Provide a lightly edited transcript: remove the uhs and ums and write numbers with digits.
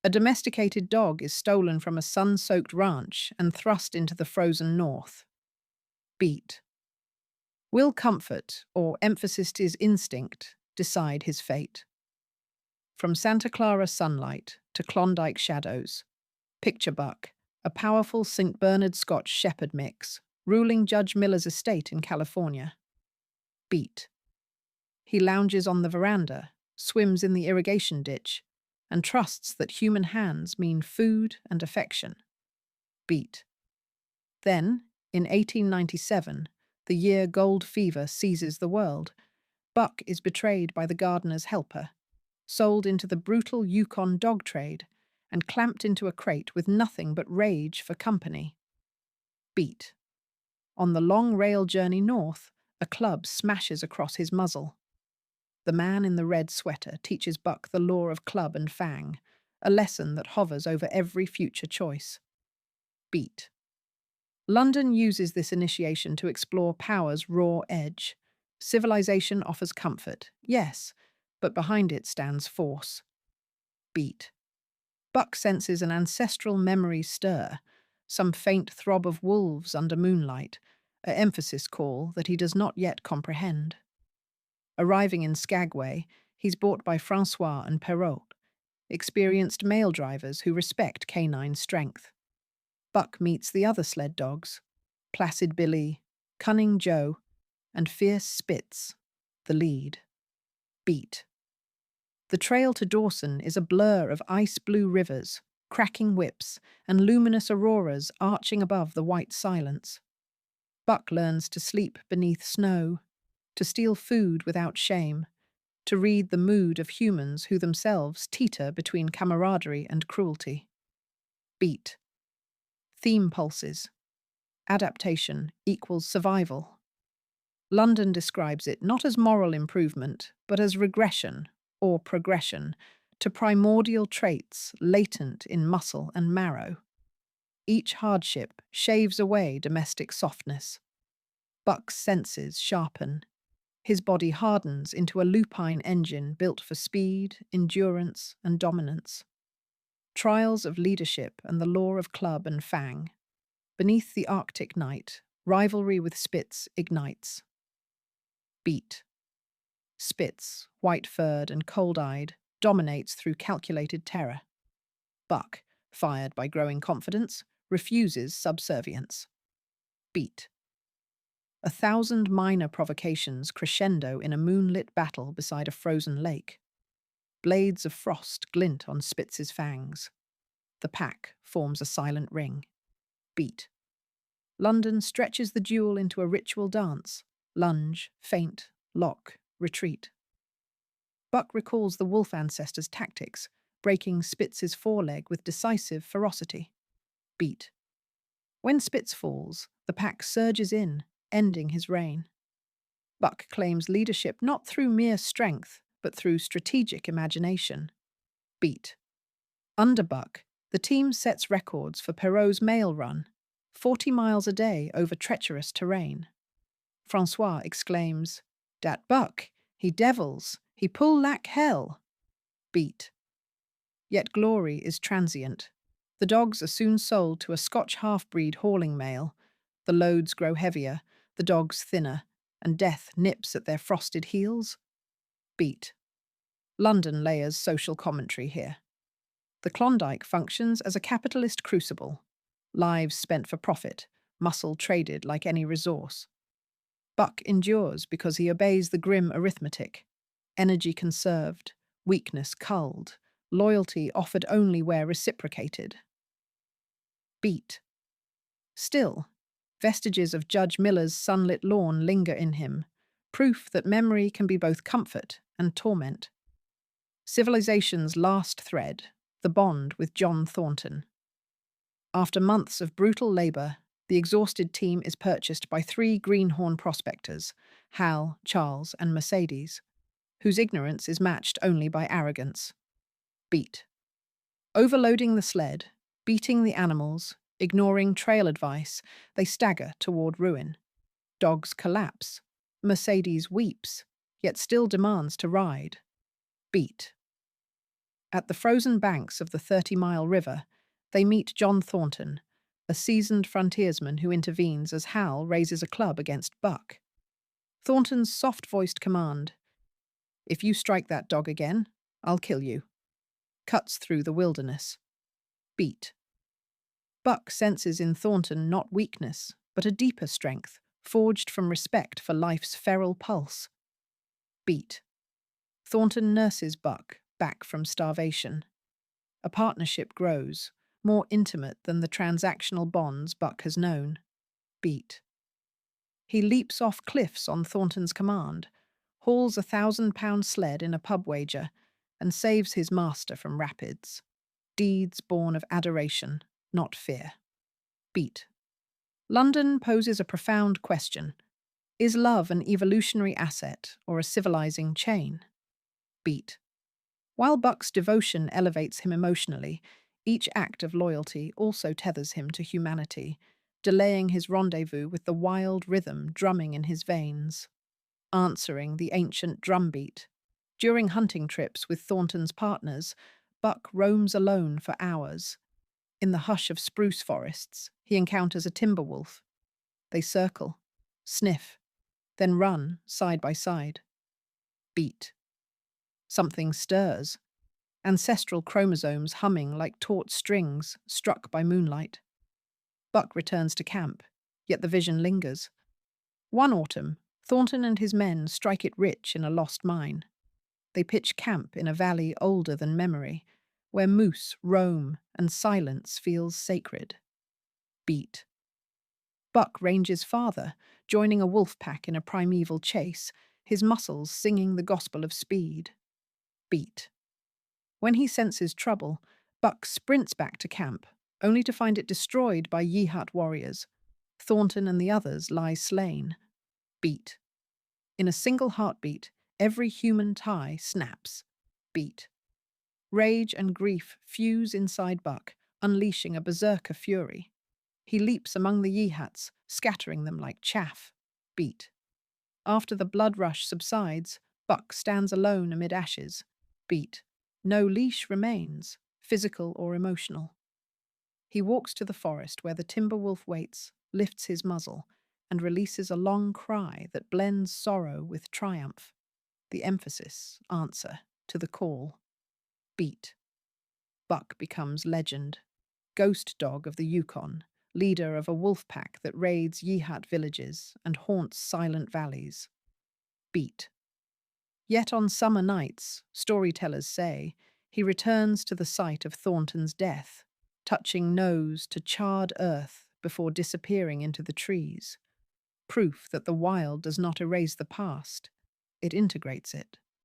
A domesticated dog is stolen from a sun-soaked ranch and thrust into the frozen north. Beat. Will comfort, or emphasis is instinct, decide his fate? From Santa Clara sunlight to Klondike shadows, picture Buck, a powerful St. Bernard Scotch Shepherd mix, ruling Judge Miller's estate in California. Beat. He lounges on the veranda, swims in the irrigation ditch, and trusts that human hands mean food and affection. Beat. Then, in 1897, the year gold fever seizes the world, Buck is betrayed by the gardener's helper, sold into the brutal Yukon dog trade, and clamped into a crate with nothing but rage for company. Beat. On the long rail journey north, a club smashes across his muzzle. The man in the red sweater teaches Buck the law of club and fang, a lesson that hovers over every future choice. Beat. London uses this initiation to explore power's raw edge. Civilization offers comfort, yes, but behind it stands force. Beat. Buck senses an ancestral memory stir, some faint throb of wolves under moonlight, a emphasis call that he does not yet comprehend. Arriving in Skagway, he's bought by Francois and Perrault, experienced male drivers who respect canine strength. Buck meets the other sled dogs, Placid Billy, Cunning Joe, and Fierce Spitz, the lead. Beat. The trail to Dawson is a blur of ice-blue rivers, cracking whips, and luminous auroras arching above the white silence. Buck learns to sleep beneath snow, to steal food without shame, to read the mood of humans who themselves teeter between camaraderie and cruelty. Beat. Theme pulses. Adaptation equals survival. London describes it not as moral improvement, but as regression, or progression, to primordial traits latent in muscle and marrow. Each hardship shaves away domestic softness. Buck's senses sharpen. His body hardens into a lupine engine built for speed, endurance, and dominance. Trials of leadership and the law of club and fang. Beneath the Arctic night, rivalry with Spitz ignites. Beat. Spitz, white-furred and cold-eyed, dominates through calculated terror. Buck, fired by growing confidence, refuses subservience. Beat. 1,000 minor provocations crescendo in a moonlit battle beside a frozen lake. Blades of frost glint on Spitz's fangs. The pack forms a silent ring. Beat. London stretches the duel into a ritual dance. Lunge, feint, lock, retreat. Buck recalls the wolf ancestors' tactics, breaking Spitz's foreleg with decisive ferocity. Beat. When Spitz falls, the pack surges in, ending his reign. Buck claims leadership not through mere strength, but through strategic imagination. Beat. Under Buck, the team sets records for Perrault's mail run, 40 miles a day over treacherous terrain. Francois exclaims, "Dat Buck, he devils, he pull like hell." Beat. Yet glory is transient. The dogs are soon sold to a Scotch half-breed hauling mail. The loads grow heavier, the dogs thinner, and death nips at their frosted heels. Beat. London layers social commentary here. The Klondike functions as a capitalist crucible. Lives spent for profit, muscle traded like any resource. Buck endures because he obeys the grim arithmetic. Energy conserved, weakness culled, loyalty offered only where reciprocated. Beat. Still, vestiges of Judge Miller's sunlit lawn linger in him, proof that memory can be both comfort and torment. Civilization's last thread, the bond with John Thornton. After months of brutal labor, the exhausted team is purchased by 3 greenhorn prospectors, Hal, Charles, and Mercedes, whose ignorance is matched only by arrogance. Beat. Overloading the sled, beating the animals, ignoring trail advice, they stagger toward ruin. Dogs collapse. Mercedes weeps, yet still demands to ride. Beat. At the frozen banks of the 30-mile river, they meet John Thornton, a seasoned frontiersman who intervenes as Howl raises a club against Buck. Thornton's soft-voiced command, "If you strike that dog again, I'll kill you," cuts through the wilderness. Beat. Buck senses in Thornton not weakness, but a deeper strength, forged from respect for life's feral pulse. Beat. Thornton nurses Buck back from starvation. A partnership grows, more intimate than the transactional bonds Buck has known. Beat. He leaps off cliffs on Thornton's command, hauls a 1,000-pound sled in a pub wager, and saves his master from rapids. Deeds born of adoration, not fear. Beat. London poses a profound question. Is love an evolutionary asset or a civilizing chain? Beat. While Buck's devotion elevates him emotionally, each act of loyalty also tethers him to humanity, delaying his rendezvous with the wild rhythm drumming in his veins. Answering the ancient drumbeat. During hunting trips with Thornton's partners, Buck roams alone for hours. In the hush of spruce forests, he encounters a timber wolf. They circle, sniff, then run side by side. Beat. Something stirs, ancestral chromosomes humming like taut strings struck by moonlight. Buck returns to camp, yet the vision lingers. One autumn, Thornton and his men strike it rich in a lost mine. They pitch camp in a valley older than memory, where moose roam and silence feels sacred. Beat. Buck ranges farther, joining a wolf pack in a primeval chase, his muscles singing the gospel of speed. Beat. When he senses trouble, Buck sprints back to camp, only to find it destroyed by Yihut warriors. Thornton and the others lie slain. Beat. In a single heartbeat, every human tie snaps. Beat. Rage and grief fuse inside Buck, unleashing a berserker fury. He leaps among the Yihuts, scattering them like chaff. Beat. After the blood rush subsides, Buck stands alone amid ashes. Beat. No leash remains, physical or emotional. He walks to the forest where the timber wolf waits, lifts his muzzle, and releases a long cry that blends sorrow with triumph. The emphasis, answer, to the call. Beat. Buck becomes legend. Ghost dog of the Yukon, leader of a wolf pack that raids Yihut villages and haunts silent valleys. Beat. Yet on summer nights, storytellers say, he returns to the site of Thornton's death, touching nose to charred earth before disappearing into the trees. Proof that the wild does not erase the past, it integrates it.